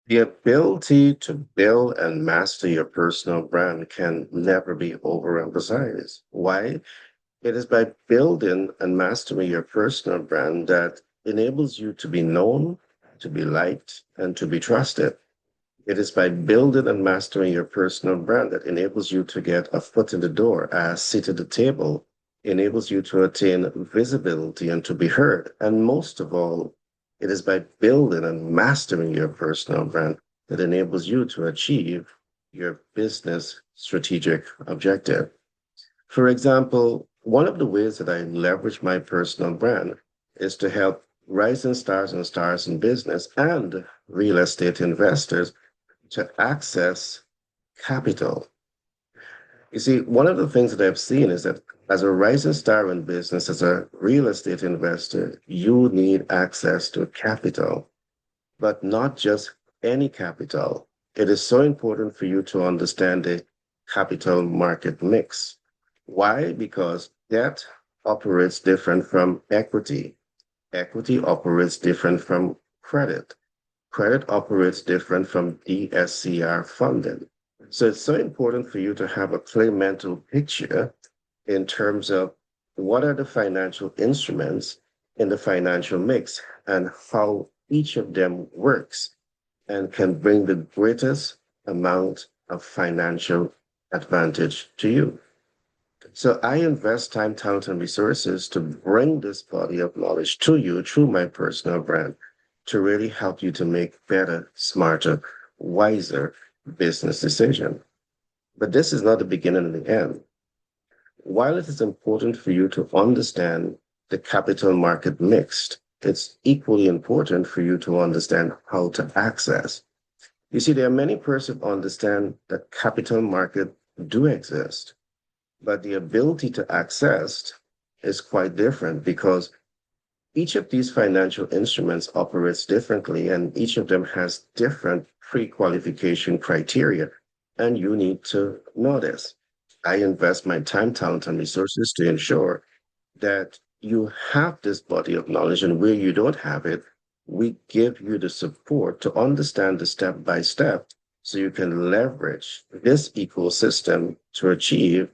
The ability to build and master your personal brand can never be overemphasized. Why? It is by building and mastering your personal brand that enables you to be known, to be liked, and to be trusted. It is by building and mastering your personal brand that enables you to get a foot in the door, a seat at the table, enables you to attain visibility and to be heard. And most of all, it is by building and mastering your personal brand that enables you to achieve your business strategic objective. For example, one of the ways that I leverage my personal brand is to help rising stars and stars in business and real estate investors to access capital. You see, one of the things that I've seen is that as a rising star in business, as a real estate investor, you need access to capital, but not just any capital. It is so important for you to understand the capital market mix. Why? Because debt operates different from equity. Equity operates different from credit. Credit operates different from DSCR funding. So it's so important for you to have a clear mental picture in terms of what are the financial instruments in the financial mix and how each of them works and can bring the greatest amount of financial advantage to you. So I invest time, talent, and resources to bring this body of knowledge to you through my personal brand to really help you to make better, smarter, wiser business decisions. But this is not the beginning and the end. While it is important for you to understand the capital market mixed, it's equally important for you to understand how to access. You see, there are many persons who understand that capital market do exist, but the ability to access is quite different because each of these financial instruments operates differently and each of them has different pre-qualification criteria. And you need to know this. I invest my time, talent, and resources to ensure that you have this body of knowledge, and where you don't have it, we give you the support to understand the step by step so you can leverage this ecosystem to achieve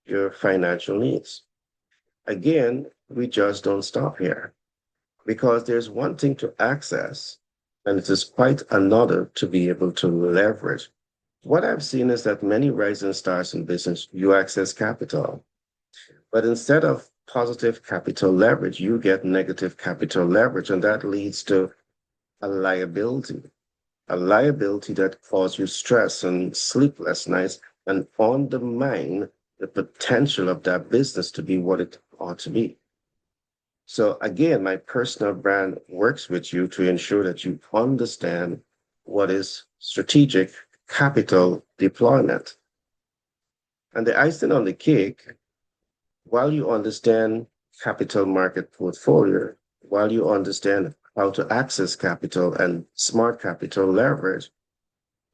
your financial needs. Again, we just don't stop here because there's one thing to access, and it is quite another to be able to leverage. What I've seen is that many rising stars in business, you access capital, but instead of positive capital leverage, you get negative capital leverage, and that leads to a liability that causes you stress and sleepless nights and undermine the potential of that business to be what it ought to be. So again, my personal brand works with you to ensure that you understand what is strategic capital deployment. And the icing on the cake, while you understand capital market portfolio, while you understand how to access capital and smart capital leverage,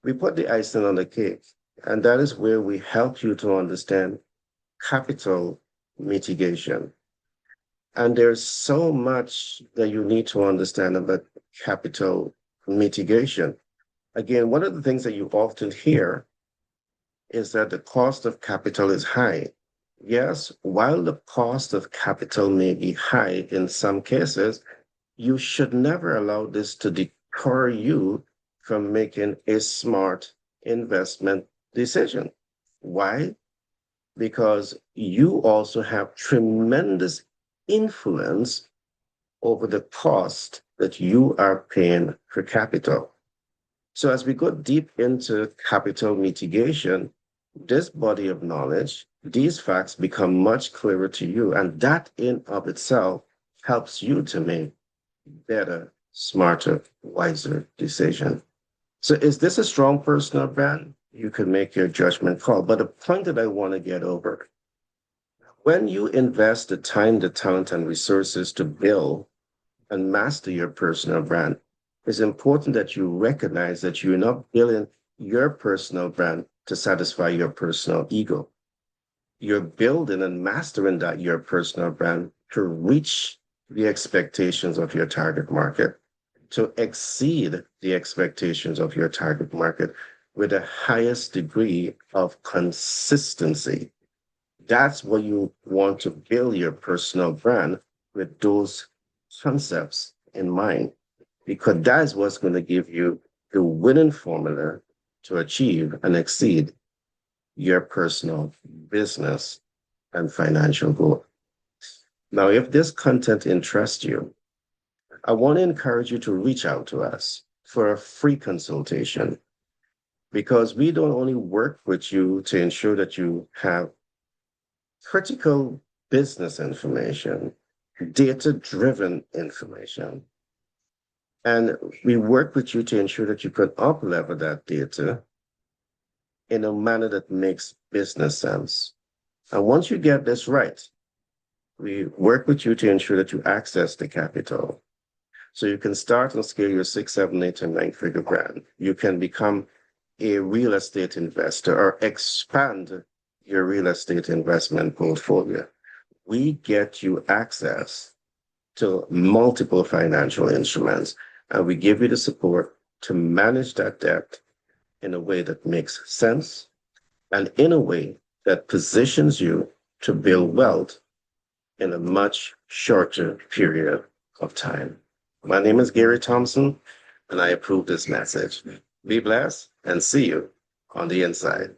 we put the icing on the cake. And that is where we help you to understand capital mitigation. And there's so much that you need to understand about capital mitigation. Again, one of the things that you often hear is that the cost of capital is high. Yes, while the cost of capital may be high in some cases, you should never allow this to deter you from making a smart investment decision. Why? Because you also have tremendous influence over the cost that you are paying for capital. So as we go deep into capital mitigation, this body of knowledge, these facts become much clearer to you. And that in of itself helps you to make better, smarter, wiser decision. So is this a strong personal brand? You can make your judgment call. But the point that I want to get over, when you invest the time, the talent, and resources to build and master your personal brand, it's important that you recognize that you're not building your personal brand to satisfy your personal ego. You're building and mastering that your personal brand to reach the expectations of your target market. to exceed the expectations of your target market with the highest degree of consistency. That's what you want to build your personal brand with those concepts in mind, because that's what's going to give you the winning formula to achieve and exceed your personal business and financial goal. Now, if this content interests you, I want to encourage you to reach out to us for a free consultation, because we don't only work with you to ensure that you have critical business information, data driven information, and we work with you to ensure that you can up level that data in a manner that makes business sense. And once you get this right, we work with you to ensure that you access the capital. So you can start and scale your 6, 7, 8, and 9-figure brand. You can become a real estate investor or expand your real estate investment portfolio. We get you access to multiple financial instruments, and we give you the support to manage that debt in a way that makes sense and in a way that positions you to build wealth in a much shorter period of time. My name is Gary Thompson, and I approve this message. Be blessed and see you on the inside.